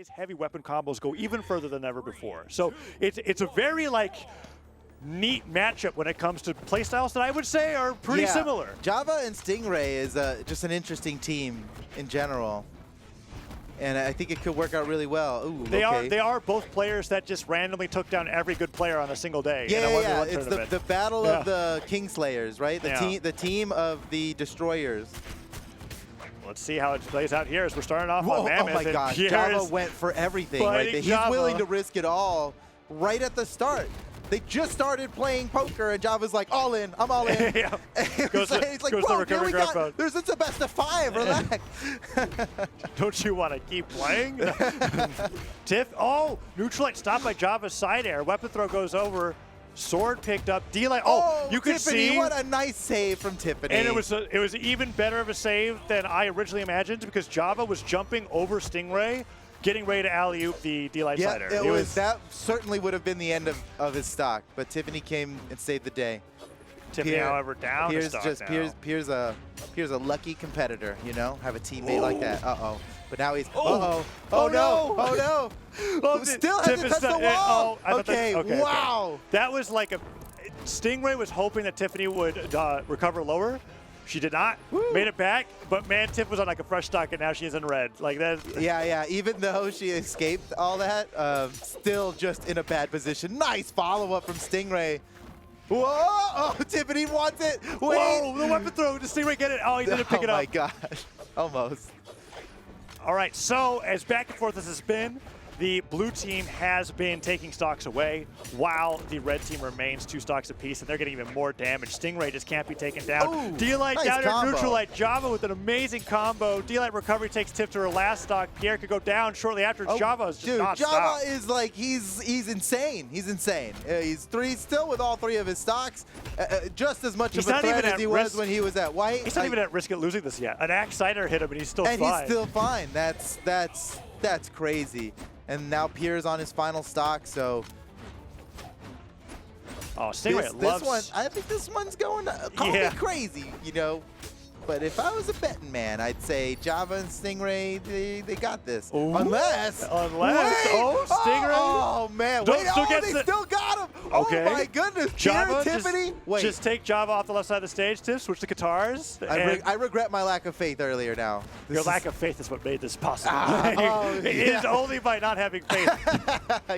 his heavy weapon combos go even further than ever before. So it's a very like neat matchup when it comes to playstyles that I would say are pretty similar. Java and Stingray is just an interesting team in general. And I think it could work out really well. Ooh, they are both players that just randomly took down every good player on a single day. Yeah. It's the battle of the Kingslayers, right? The team of the Destroyers. Let's see how it plays out here as we're starting off on Mammoth. Oh my God, Java went for everything right there. He's willing to risk it all right at the start. They just started playing poker, and Java's like, all in, I'm all in. He's like, bro, it's a best of 5, relax. Don't you want to keep playing? T1ff, Neutralite stopped by Java's side air. Weapon throw goes over. Sword picked up. D-Light. You can Tiffany, see. What a nice save from Tiffany. And it was even better of a save than I originally imagined because Java was jumping over Stingray, getting ready to alley-oop the D-Light slider. That certainly would have been the end of his stock, but Tiffany came and saved the day. Tiffany, however, down Pier's stock just now. Pier's a lucky competitor, you know, have a teammate like that. But now he's Oh no! Still hasn't touched the wall. Okay, wow. That was like Stingray was hoping that Tiffany would recover lower. She did not. Made it back, but man, T1ff was on like a fresh stock, and now she is in red. Like that. Yeah. Even though she escaped all that, still just in a bad position. Nice follow-up from Stingray. Whoa! Oh, Tiffany wants it. Wait. Whoa! The weapon throw. Did Stingray get it? Oh, he didn't pick it up. Oh my gosh! Almost. All right. So as back and forth as it's been, the blue team has been taking stocks away while the red team remains 2 stocks apiece, and they're getting even more damage. Stingray just can't be taken down. D-Light nice down combo. to Neutralite. Java with an amazing combo. D-Light recovery takes T1ff to her last stock. Pierre could go down shortly after. Java is just not Java stopped. is like, he's insane. He's insane. He's still with all 3 of his stocks. Just as much of a threat as he was when he was at white. He's not even at risk of losing this yet. An axe cider hit him, and he's still fine. And he's still fine. That's crazy. And now Pierre's on his final stock, so. Oh, Stingray loves. This one, I think this one's going to call me crazy, you know. But if I was a betting man, I'd say Java and Stingray, they got this. Ooh. Unless. Oh, Stingray. Oh, man. Wait, they still got him. Okay. Oh, my goodness. Java, Tiffany. Just take Java off the left side of the stage, T1ff, switch to guitars. I regret my lack of faith earlier now. Your lack of faith is what made this possible. It is only by not having faith.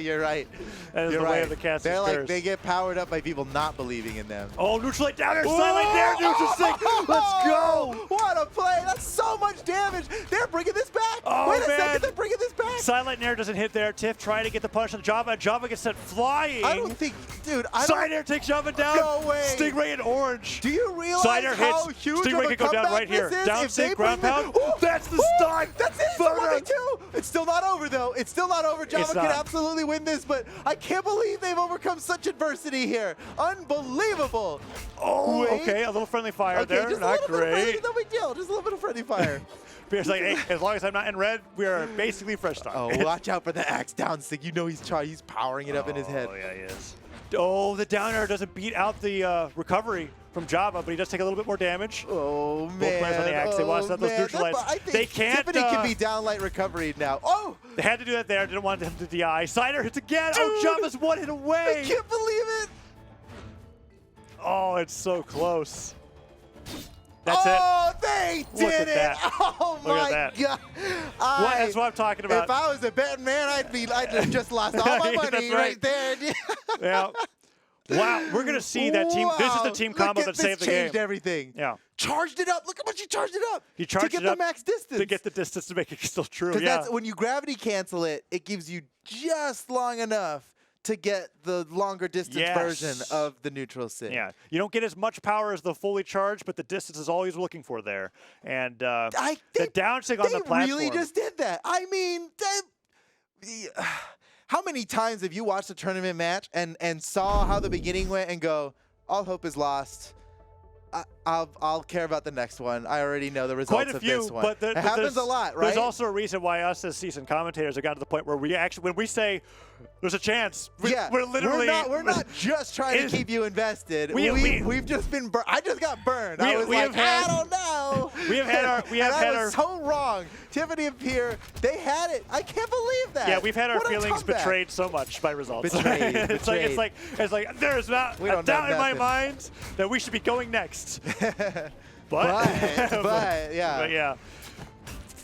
You're right. That is the way of the cast. They get powered up by people not believing in them. Oh, Neutralite down there, silent there, neutral sync. Let's go. What a play! That's so much damage. They're bringing this back. Oh, Wait a man. second, they're bringing this back. Silent Nair doesn't hit there. T1ff trying to get the punish on Java. Java gets sent flying. I don't think, dude. Side air takes Java down. No way. Stingray in orange. Do you realize Side air how hits. huge Stingray of a can go down comeback right here. this is? Down If sync, they ground bring pound. this- That's the start. That's it. It's 1v2. It's still not over, though. It's still not over. Java can absolutely win this, but I can't believe they've overcome such adversity here. Unbelievable. Oh, okay. A little friendly fire there. Just Not a little great. Bit, no big deal. Just a little bit of friendly fire. Pierre's like, hey, as long as I'm not in red, we are basically fresh stock. Oh, watch out for the axe down stick. You know he's powering it up in his head. Oh, yeah, he is. Oh, the down air doesn't beat out the recovery from Java, but he does take a little bit more damage. Oh, man. Both players on the axe. They want to set those neutralites. They can't. Tiffany can be down light recovery now. Oh! They had to do that there. Didn't want him to DI. Cider hits again. Dude, oh, Java's 1 hit away. I can't believe it. Oh, it's so close. That's it. Oh, they did it! That. Oh my God! That's what I'm talking about. If I was a betting man, I'd have just lost all my money right there. Yeah. Wow, we're gonna see that team. This is the team combo that saved the game. Changed everything. Yeah. Charged it up. Look how much he charged it up. He charged to get it up the max distance. To get the distance to make it still true. Because yeah. that's when you gravity cancel it. It gives you just long enough to get the longer distance version of the neutral sync. Yeah, you don't get as much power as the fully charged, but the distance is all he's looking for there. And the down sync on the platform. They really just did that. I mean, how many times have you watched a tournament match and saw how the beginning went and go, all hope is lost. I'll care about the next one. I already know the results of this one. But it happens a lot, right? There's also a reason why us as seasoned commentators have got to the point where we actually, when we say there's a chance, we're literally we're not just trying to keep you invested. We've just been burned. I just got burned. I was like, I don't know. We have had our so wrong. Tiffany and Pier, they had it. I can't believe that. that? Yeah, we've had our What a feelings comeback. betrayed so much by results. Betrayed. It's like there's not a doubt in my mind that we should be going next. but yeah. But yeah.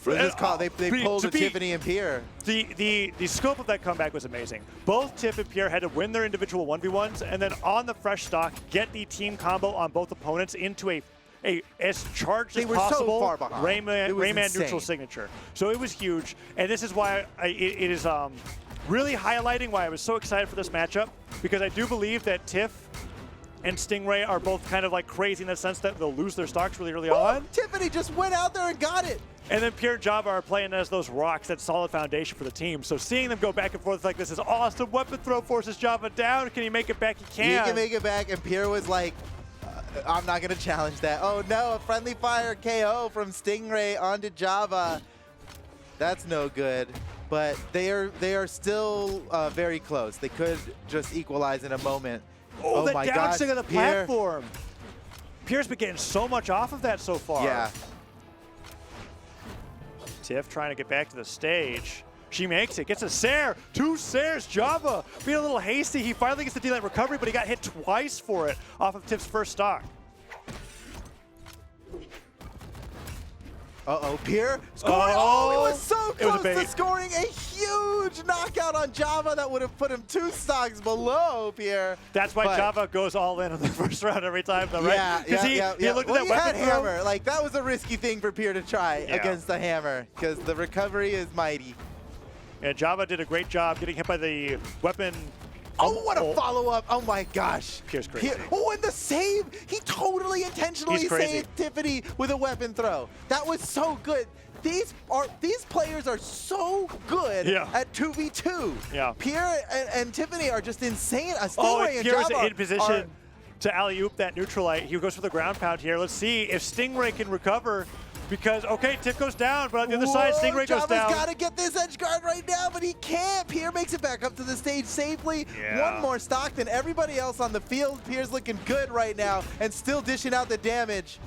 They pulled a Tiffany and Pier. The scope of that comeback was amazing. Both T1ff and Pier had to win their individual 1v1s, and then on the fresh stock, get the team combo on both opponents into a as charged as possible Rayman neutral signature. So it was huge, and this is why it is really highlighting why I was so excited for this matchup, because I do believe that T1ff and Stingray are both kind of like crazy in the sense that they'll lose their stocks really early on. Tiffany just went out there and got it. And then Pier and Java are playing as those rocks, that solid foundation for the team. So seeing them go back and forth like this is awesome. Weapon throw forces Java down. Can he make it back? He can. He can make it back, and Pier was like, I'm not going to challenge that. Oh no, a friendly fire KO from Stingray onto Java. That's no good. But they are still very close. They could just equalize in a moment. Oh, the my downswing gosh, of the platform. Pier's been getting so much off of that so far. Yeah. T1ff trying to get back to the stage. She makes it, gets a Sair, 2 Sairs, Java being a little hasty. He finally gets the D-Light recovery, but he got hit twice for it off of T1ff's first stock. Uh-oh, Pier scoring. Oh, it was so close to scoring a huge knockout on Java that would have put him 2 stocks below Pier. That's why Java goes all in on the first round every time, though, right? Yeah, he looked at that he weapon had hammer. Like, that was a risky thing for Pier to try against the hammer, because the recovery is mighty. And Java did a great job getting hit by the weapon. Oh, what a follow-up. Oh, my gosh. Pier's crazy. Oh, and the save. He totally intentionally saved Tiffany with a weapon throw. That was so good. These players are so good at 2v2. Yeah. Pier and Tiffany are just insane. Stingray and Java in position to alley-oop that neutral light. He goes for the ground pound here. Let's see if Stingray can recover. Because, okay, T1ff goes down, but on the other side, Stingray goes down. Java's got to get this edge guard right now, but he can't. Pier makes it back up to the stage safely. Yeah. One more stock than everybody else on the field. Pier's looking good right now and still dishing out the damage.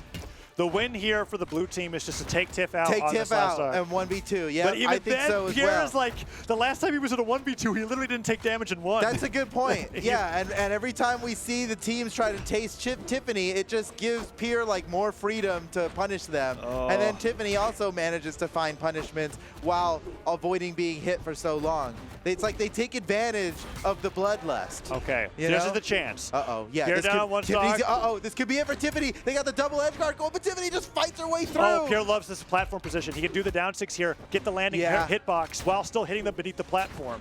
The win here for the blue team is just to take T1ff out. Take T1ff out and 1v2. Yeah, but even I think then, so as Pierre well. is like, the last time he was in a 1v2, he literally didn't take damage in 1. That's a good point. Yeah, and every time we see the teams try to taste Tiffany, it just gives Pier like more freedom to punish them. And then Tiffany also manages to find punishments while avoiding being hit for so long. It's like they take advantage of the bloodlust. Okay, this is the chance. Uh-oh, yeah. Pierre down one stock. Uh-oh, this could be it for Tiffany. They got the double edge guard going, but Tiffany just fights her way through. Oh, Pierre loves this platform position. He can do the down 6 here, get the landing hitbox while still hitting them beneath the platform.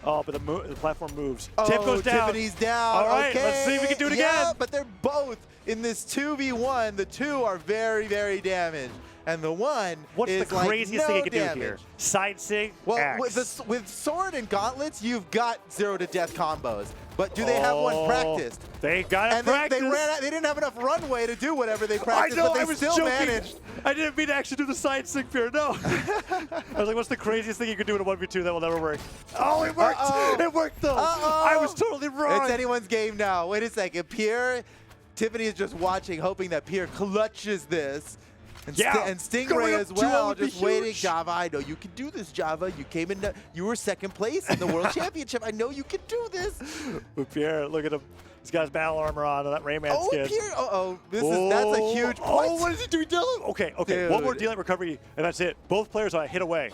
Oh, but the platform moves. T1ff goes down. Tiffany's down. All right, okay. let's see if we can do it again. But they're both in this 2v1. The 2 are very, very damaged. And the 1 What's is the craziest thing you can damage. do here? Side sig, Well, with sword and gauntlets, you've got 0 to death combos. But do they have one practiced? They got it practiced. They didn't have enough runway to do whatever they practiced, but they still managed. I didn't mean to actually do the side sig Pier, no. I was like, what's the craziest thing you could do in a 1v2 that will never work? Oh, it worked! It worked though! I was totally wrong! It's anyone's game now. Wait a second. Tiffany is just watching, hoping that Pier clutches this. And Stingray as well, just waiting. Java, I know you can do this, Java. You were second place in the World Championship. I know you can do this. But Pier, look at him. He's got his battle armor on and that Rayman skin. Pier, that's a huge point. Oh, what is he doing, Dylan? Okay, Dude. One more D-Light recovery, and that's it. Both players are hit away.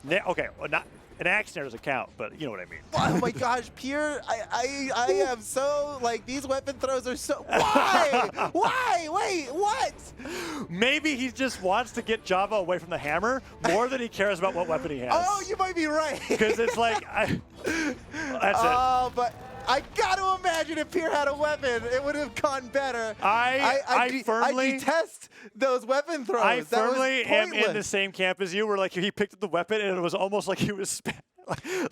Okay, well, not an axe snare doesn't count, but you know what I mean. Oh my gosh, Pier, I am so, like, these weapon throws are so, why? Why? Wait, what? Maybe he just wants to get Java away from the hammer more than he cares about what weapon he has. Oh, you might be right. Because it's like, that's it. Oh, but I got to imagine if Pier had a weapon, it would have gone better. I firmly detest those weapon throws. I firmly am in the same camp as you, where like he picked up the weapon and it was almost like he was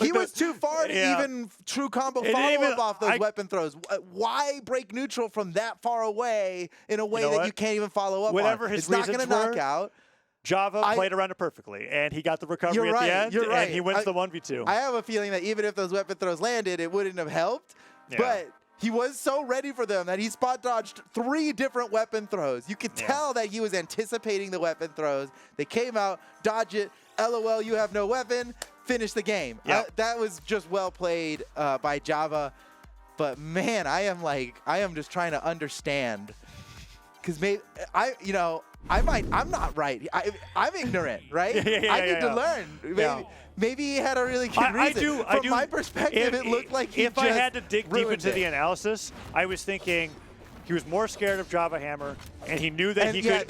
he was too far to even true combo follow-up off those weapon throws. Why break neutral from that far away in a way that you can't even follow up Whatever on? his It's not going to knock out. Java played around it perfectly, and he got the recovery at the end, and he wins the 1v2. I have a feeling that even if those weapon throws landed, it wouldn't have helped, but he was so ready for them that he spot dodged 3 different weapon throws. You could tell that he was anticipating the weapon throws. They came out, dodge it, LOL, you have no weapon. Finish the game. Yep. That was just well played by Java. But man, I am just trying to understand. Because I'm not right. I'm ignorant, right? I need to learn. Maybe he had a really good reason. From my perspective, it looked like he If I had to dig deep into the analysis, I was thinking he was more scared of Java Hammer, and he knew that he could.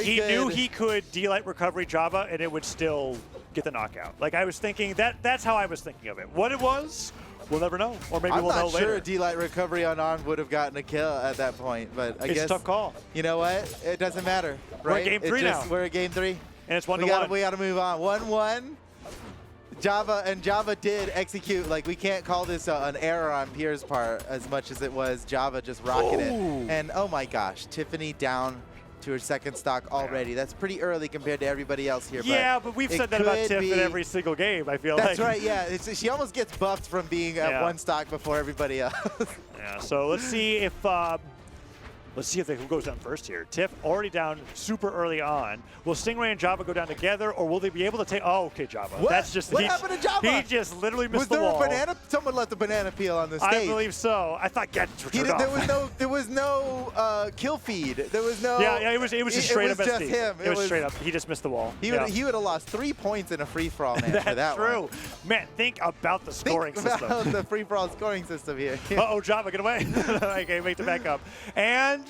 He knew he could D-Light recovery Java, and it would still get the knockout. Like I was thinking that's how I was thinking of it. What it was, we'll never know, or maybe we'll know later. I'm not sure a D-Light recovery unarmed would have gotten a kill at that point, but I guess it's a tough call. You know what? It doesn't matter, right? We're at game 3 now. We're at game 3, and it's 1-1. We got to move on. 1-1. Java did execute. Like, we can't call this an error on Pierre's part as much as it was Java just rocking it. And oh my gosh, T1ff4ny down to her second stock already. That's pretty early compared to everybody else here. Yeah, but we've said that about T1ff4ny in every single game, I feel like. That's right, yeah. She almost gets buffed from being at one stock before everybody else. Yeah, so let's see if who goes down first here. T1ff4ny already down super early on. Will Stingray and Java go down together, or will they be able to take? Oh, okay, Java. What? That's just what happened to Java? He just literally missed the wall. Was there a banana? Someone left a banana peel on the stage. I believe so. I thought gadgets were turned off. There was no kill feed. There was no. Yeah, it was just straight up. It was just him. It was straight up. He just missed the wall. He would have lost 3 points in a free for all match for that. That's true. One. Man, think about the scoring system. Think about the free for all scoring system here. Uh-oh, Java, get away. Okay, make the back up. And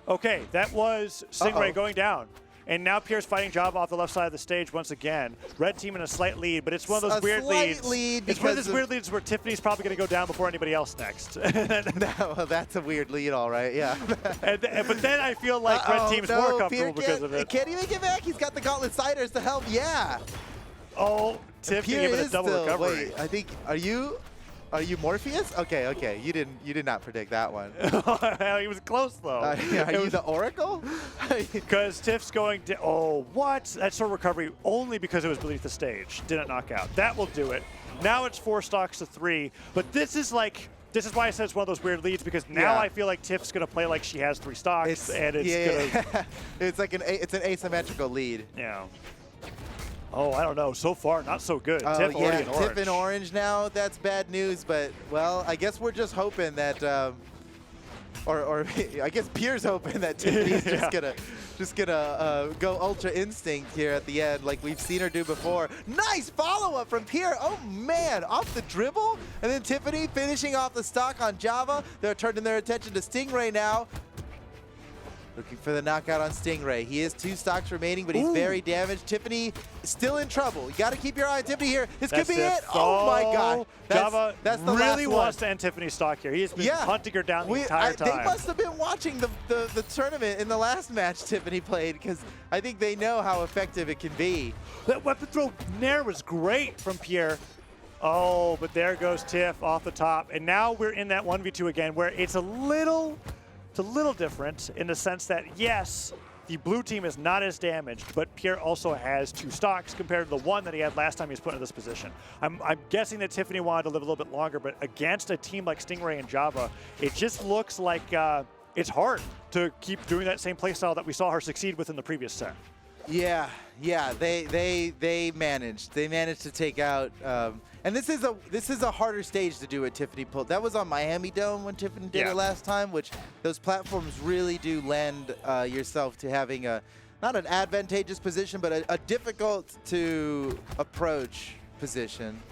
okay, that was Stingray going down. And now Pierre's fighting Java off the left side of the stage once again. Red team in a slight lead, but it's one of those weird leads. It's one of those weird leads where T1ff4ny's probably going to go down before anybody else next. Well, that's a weird lead, all right, yeah. But then I feel like Red team's more comfortable because of it. He can't even get back. He's got the Gauntlet Siders to help, yeah. Oh, T1ff4ny giving a double recovery. Wait, I think, are you Morpheus? Okay. You did not predict that one. He was close though. Are you the Oracle? Because T1ff4ny's going to. Oh, what? That's a recovery only because it was beneath the stage. Didn't knock out. That will do it. Now it's 4 stocks to 3. But this is why I said it's one of those weird leads, because now I feel like T1ff4ny's going to play like she has 3 stocks, and it's going to. It's like it's an asymmetrical lead. Yeah. Oh, I don't know. So far, not so good. T1ff4ny in orange. T1ff4ny in orange now. That's bad news, but, well, I guess we're just hoping that, or I guess Pierre's hoping that T1ff4ny's just gonna go Ultra Instinct here at the end, like we've seen her do before. Nice follow-up from Pierre. Oh, man, off the dribble. And then T1ff4ny finishing off the stock on Java. They're turning their attention to Stingray now. Looking for the knockout on Stingray. He has 2 stocks remaining, but he's very damaged. T1ff4ny still in trouble. You got to keep your eye on T1ff4ny here. This could be it. Oh my God. Java that's the really last one. Wants to end T1ff4ny's stock here. He's been hunting her down the entire time. They must have been watching the tournament in the last match T1ff4ny played, because I think they know how effective it can be. That weapon throw nair was great from Pierre. Oh, but there goes T1ff4ny off the top. And now we're in that 1v2 again, where it's a little different in the sense that, yes, the blue team is not as damaged, but Pierre also has 2 stocks compared to the 1 that he had last time he was put in this position. I'm guessing that T1ff4ny wanted to live a little bit longer, but against a team like Stingray and Java, it just looks like it's hard to keep doing that same playstyle that we saw her succeed with in the previous set. Yeah, they managed. They managed to take out, and this is a harder stage to do what T1ff4ny pulled. That was on Miami Dome when T1ff4ny did it last time, which those platforms really do lend yourself to having not an advantageous position, but a difficult to approach position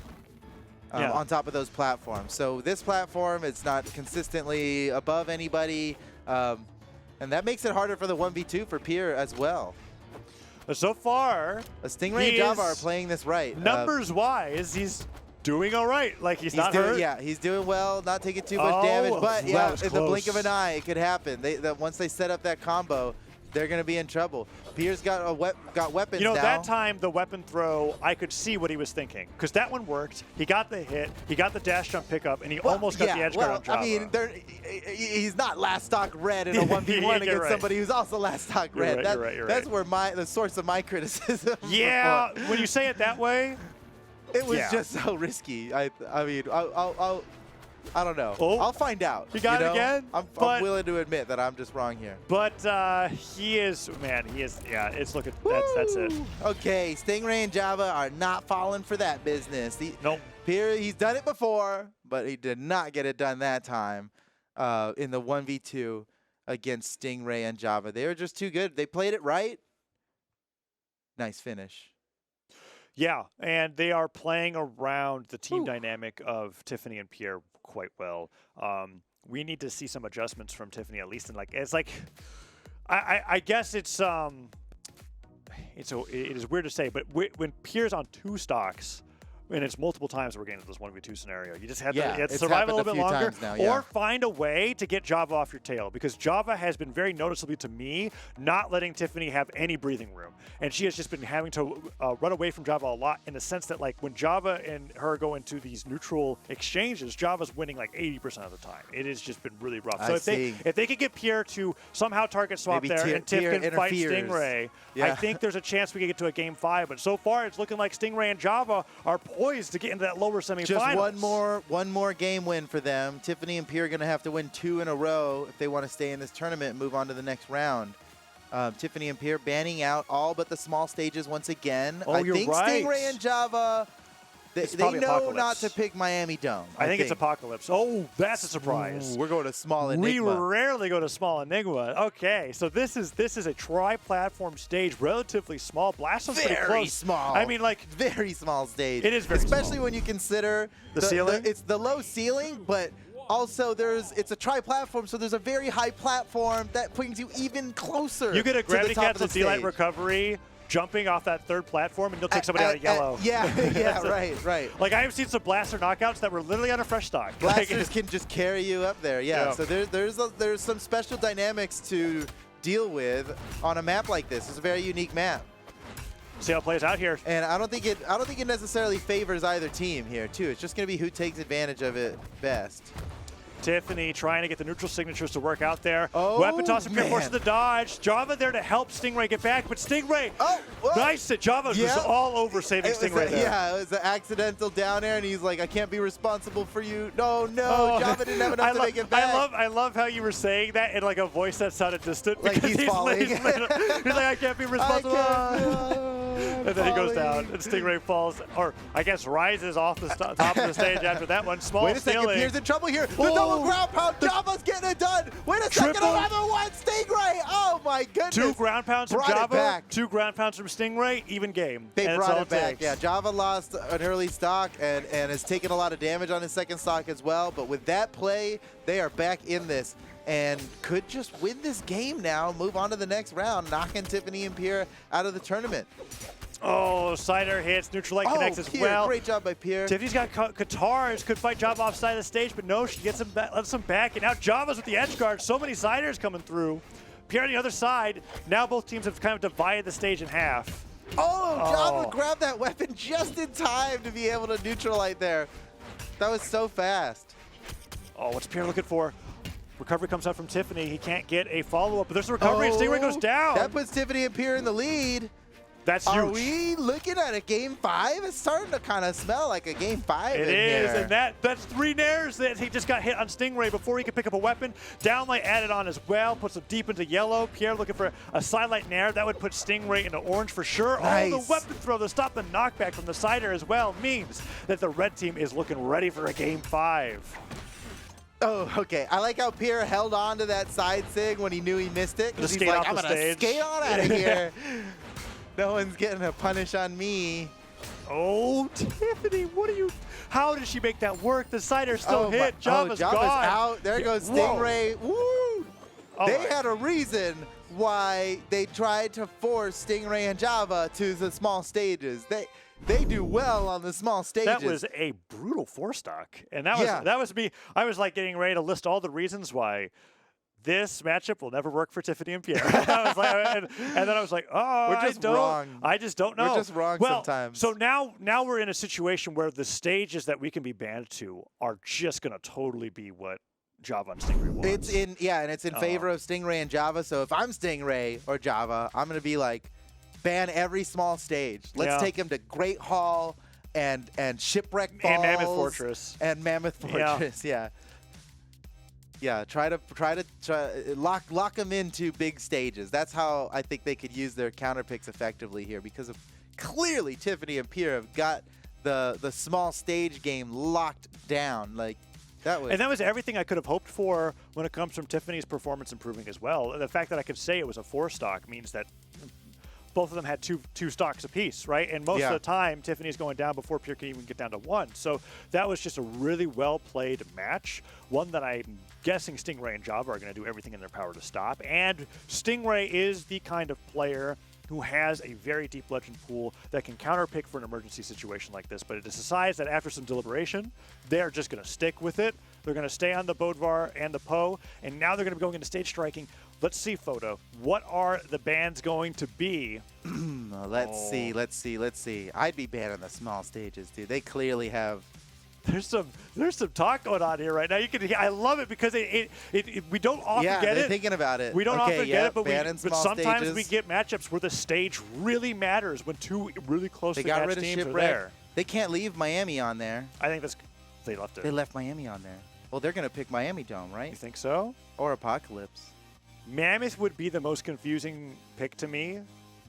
on top of those platforms. So this platform, it's not consistently above anybody, and that makes it harder for the 1v2 for Pierre as well. So far, Stingray and Java are playing this right. Numbers-wise, he's doing all right. Like, he's not hurt. Yeah, he's doing well, not taking too much damage. But, yeah, in the blink of an eye, it could happen. Once they set up that combo, they're going to be in trouble. Pierre's got weapons now. That time, the weapon throw, I could see what he was thinking. Because that one worked. He got the hit. He got the dash jump pickup, and he almost got the edge guard on Java. I mean, he's not last stock red in a 1v1 against somebody who's also last stock red. That's where the source of my criticism. Yeah, when you say it that way, it was just so risky. I mean, I don't know. Oh, I'll find out. You got it again? I'm willing to admit that I'm just wrong here. But he is, yeah, it's looking, that's it. Okay, Stingray and Java are not falling for that business. Nope. Pier, he's done it before, but he did not get it done that time in the 1v2 against Stingray and Java. They were just too good. They played it right. Nice finish. Yeah, and they are playing around the team dynamic of T1ff4ny and Pier quite well. We need to see some adjustments from T1ff4ny at least. I guess it is weird to say, but when Pier's on 2 stocks, and it's multiple times we're getting into this 1v2 scenario. You just have to survive a little bit longer or find a way to get Java off your tail, because Java has been very noticeably to me not letting T1ff4ny have any breathing room. And she has just been having to run away from Java a lot, in the sense that like when Java and her go into these neutral exchanges, Java's winning like 80% of the time. It has just been really rough. So if they could get Pier to somehow target swap there and Tiff can fight Stingray, I think there's a chance we can get to a game 5. But so far it's looking like Stingray and Java are poised to get into that lower semifinals. Just one more game win for them. T1ff4ny and Pier are going to have to win 2 in a row if they want to stay in this tournament and move on to the next round. T1ff4ny and Pier banning out all but the small stages once again. Oh, I you're think right. Stingray and Java, they know not to pick Miami Dome. I think it's Apocalypse. Oh, that's a surprise. Ooh, we're going to Small Enigma. We rarely go to Small Enigma. Okay, so this is a tri-platform stage, relatively small. Blast's pretty close. Very small. I mean, like very small stage. It is very especially small. when you consider the ceiling. It's the low ceiling, but also it's a tri-platform, so there's a very high platform that brings you even closer. You get a gravity cancel D-Light recovery jumping off that 3rd platform, and you'll take somebody out of yellow. Yeah, right. Like, I have seen some Blaster knockouts that were literally on a fresh stock. Blasters can just carry you up there, yeah. So there's some special dynamics to deal with on a map like this. It's a very unique map. See how it plays out here. And I don't think it necessarily favors either team here, too. It's just going to be who takes advantage of it best. T1ff4ny trying to get the neutral signatures to work out there. Oh, Weapon toss and forces the dodge. Java there to help Stingray get back, but Stingray, nice. Java was all over saving Stingray there. Yeah, it was an accidental down air, and he's like, I can't be responsible for you. No, Java didn't have enough to make it back. I love how you were saying that in like a voice that sounded distant. Like he's falling. He's like, I can't be responsible. And then he goes down, and Stingray falls, or I guess rises off the top of the stage after that one. Small Wait a second, Pier's in trouble here. The double ground pound, Java's getting it done. Wait a second, another one, Stingray. Oh my goodness. 2 ground pounds from Java, 2 ground pounds from Stingray, even game. They brought it back, yeah. Java lost an early stock and has taken a lot of damage on his 2nd stock as well, but with that play, they are back in this and could just win this game now, move on to the next round, knocking T1ff4ny and Pier out of the tournament. Oh, Cider hits, neutral light connects as well. Great job by Pier. T1ff4ny's got Katars, could fight Java offside of the stage, but no, she gets him lets him back, and now Java's with the edge guard. So many Ciders coming through. Pier on the other side. Now both teams have kind of divided the stage in half. Java grabbed that weapon just in time to be able to neutralite there. That was so fast. Oh, what's Pier looking for? Recovery comes out from T1ff4ny. He can't get a follow-up, but there's a recovery, and Stingray goes down. That puts T1ff4ny and Pier in the lead. That's huge. Are we looking at a game 5? It's starting to kind of smell like a game 5 It in is, here. and that's 3 nairs that he just got hit on Stingray before he could pick up a weapon. Downlight added on as well, puts him deep into yellow. Pierre looking for a sidelight nair. That would put Stingray into orange for sure. Nice. Oh, the weapon throw to stop the knockback from the Cider as well means that the red team is looking ready for a game 5. Oh, okay. I like how Pier held on to that side sig when he knew he missed it. Just he's skate like, off the stage. Skate on out of here. No one's getting a punish on me. Oh, T1ff4ny, how did she make that work? The Cider still hit. Java's gone. Out. There goes Stingray. Woo! They had a reason why they tried to force Stingray and Java to the small stages. They do well on the small stages. That was a brutal 4-stock. And that was me. I was like getting ready to list all the reasons why this matchup will never work for T1ff4ny and Pier. I was like, and then I was like, we're just wrong. I just don't know. We're just wrong sometimes. So now we're in a situation where the stages that we can be banned to are just going to totally be what Java and Stingray wants. It's in favor of Stingray and Java. So if I'm Stingray or Java, I'm going to be like, ban every small stage. Let's take him to Great Hall, and Shipwreck Falls. And Mammoth Fortress. And Mammoth Fortress, yeah. Yeah, try to lock them into big stages. That's how I think they could use their counter picks effectively here, because of clearly T1ff4ny and Pier have got the small stage game locked down. Like that was everything I could have hoped for when it comes from T1ff4ny's performance improving as well. The fact that I could say it was a 4-stock means that both of them had two stocks apiece, right? And most of the time, T1ff4ny's going down before Pier can even get down to 1. So that was just a really well-played match, one that I'm guessing Stingray and Java are going to do everything in their power to stop. And Stingray is the kind of player who has a very deep legend pool that can counterpick for an emergency situation like this, but it decides that after some deliberation, they're just going to stick with it. They're going to stay on the Bodvar and the Poe, and now they're going to be going into stage striking. Let's see, Photo. What are the bans going to be? Let's see. I'd be banning the small stages, dude. They clearly have. There's some talk going on here right now. I love it because we don't often get it. Yeah, they're thinking about it. We don't often get it, but sometimes stages. we get matchups where the stage really matters when two really closely matched teams are Shipwreck. there. They can't leave Miami on there. I think they left it. They left Miami on there. Well, they're going to pick Miami Dome, right? You think so? Or Apocalypse. Mammoth would be the most confusing pick to me,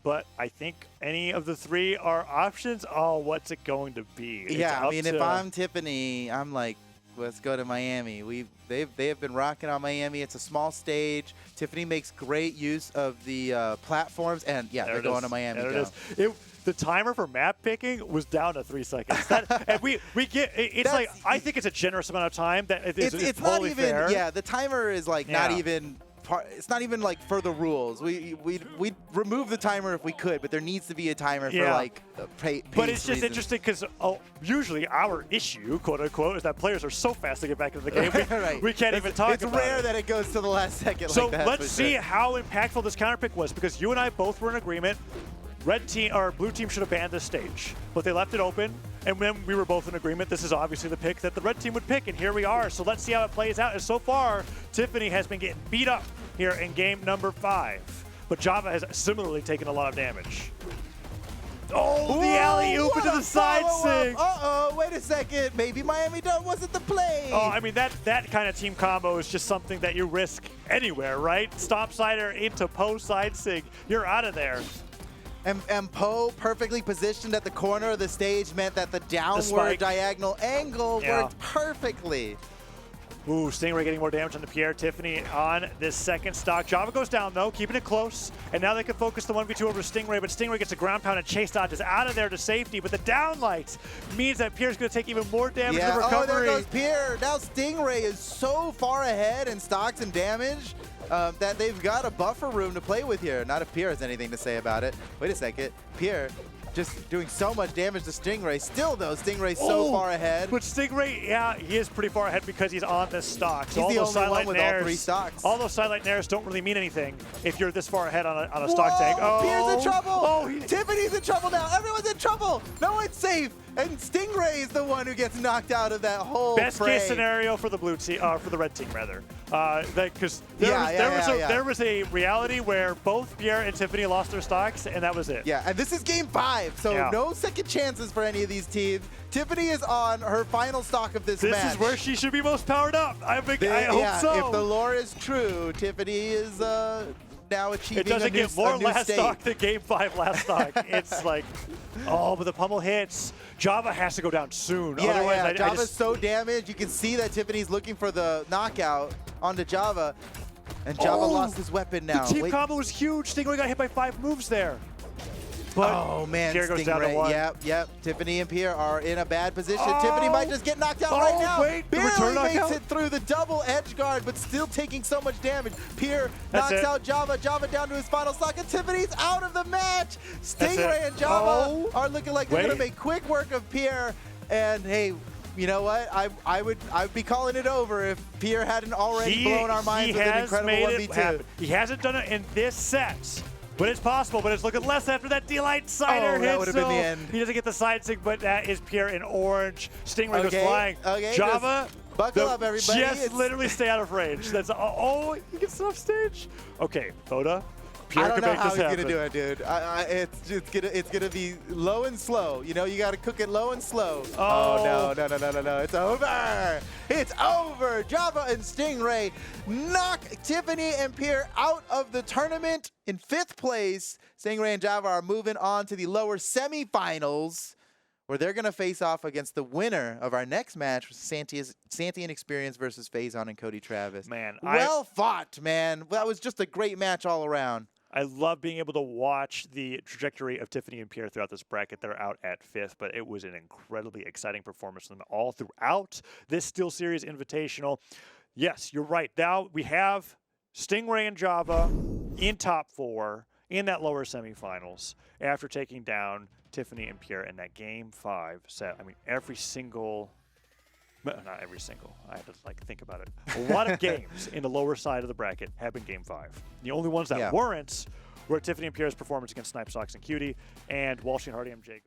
but I think any of the three are options. Oh, what's it going to be? Yeah, I mean, if I'm T1ff4ny, I'm like, let's go to Miami. They have been rocking on Miami. It's a small stage. T1ff4ny makes great use of the platforms, and yeah, they're going to Miami. There it is. The timer for map picking was down to 3 seconds. And we get it's like, I think it's a generous amount of time that it's totally not even fair. Yeah, the timer is like not even. It's not even like for the rules. We remove the timer if we could, but there needs to be a timer for like But it's just interesting because usually our issue, quote unquote, is that players are so fast to get back into the game. We can't even talk about it. It's rare that it goes to the last second so like that. Let's see how impactful this counter pick was, because you and I both were in agreement. Red team or blue team should have banned this stage, but they left it open, and then we were both in agreement. This is obviously the pick that the red team would pick, and here we are. So let's see how it plays out. And so far, T1ff4ny has been getting beat up here in game number 5, but Java has similarly taken a lot of damage. Oh, the alley-oop into the side sig. Uh-oh, wait a second. Maybe Miami Dome wasn't the play. Oh, I mean, that kind of team combo is just something that you risk anywhere, right? Stomp sider into Poe side sig. You're out of there. And Poe, perfectly positioned at the corner of the stage, meant that the downward diagonal angle worked perfectly. Ooh, Stingray getting more damage on the Pier. T1ff4ny on this second stock. Java goes down, though, keeping it close. And now they can focus the 1v2 over Stingray, but Stingray gets a ground pound and chase dodges out of there to safety. But the downlight means that Pier's going to take even more damage in the recovery. Oh, there goes Pier. Now Stingray is so far ahead in stocks and damage that they've got a buffer room to play with here. Not if Pier has anything to say about it. Wait a second. Pier just doing so much damage to Stingray. Still, though, Stingray's so far ahead. But Stingray, yeah, he is pretty far ahead because he's on this stock. So he's the only one with all 3 stocks. All those sidelight nairs don't really mean anything if you're this far ahead on a stock tank. Oh, Pier's in trouble. Oh, T1ffony's in trouble now. Everyone's in trouble. No one's safe. And Stingray is the one who gets knocked out of that whole Best case scenario for the blue team, for the red team rather, because there was a reality where both Pierre and T1ffony lost their stocks, and that was it. Yeah, and this is game 5, so no second chances for any of these teams. T1ffony is on her final stock of this match. This is where she should be most powered up. I hope so. If the lore is true, T1ffony is now achieving It doesn't get more last stock than game 5 last stock. It's like, oh, but the pummel hits. Java has to go down soon. Yeah, otherwise, Java's so damaged. You can see that T1ffony's looking for the knockout onto Java. And Java lost his weapon now. The team combo was huge. Stingray got hit by 5 moves there. But oh, man, Pier goes down to 1. Yep. T1ffony and Pier are in a bad position. T1ffony might just get knocked out right now. Wait, barely makes it through the double edge guard, but still taking so much damage. Pier knocks out Java. Java down to his final stock, and T1ffony's out of the match. Stingray and Java are looking like they're going to make quick work of Pier. And hey, you know what? I would be calling it over if Pier hadn't already blown our minds with an incredible 1v2. He hasn't done it in this set. But it's possible, but it's looking less after that D-Light Cider hit. That would have been the end. He doesn't get the side sig, but that is Pier in orange. Stingray goes flying. Java, buckle up, everybody. Just literally stay out of range. That's he gets off stage. Okay, Foda, Pierre I don't can know make how this he's happen. gonna do it, dude. It's gonna be low and slow. You know, you gotta cook it low and slow. Oh no! It's over! It's over! Java and Stingray knock T1ff4ny and Pier out of the tournament in 5th place. Stingray and Java are moving on to the lower semifinals, where they're gonna face off against the winner of our next match, Santian Experience versus Phazon and Cody Travis. Man, well fought, man. That was just a great match all around. I love being able to watch the trajectory of T1ff4ny and Pier throughout this bracket. They're out at 5th, but it was an incredibly exciting performance from them all throughout this SteelSeries Invitational. Yes, you're right. Now we have Stingray and Java in top 4 in that lower semifinals after taking down T1ff4ny and Pier in that Game 5 set. I mean, every single... Not every single. I had to think about it. A lot of games in the lower side of the bracket have been Game 5. The only ones that weren't were T1ff4ny and Pierre's performance against Snipe, Sox, and Cutie, and Walsh and Hardy MJ.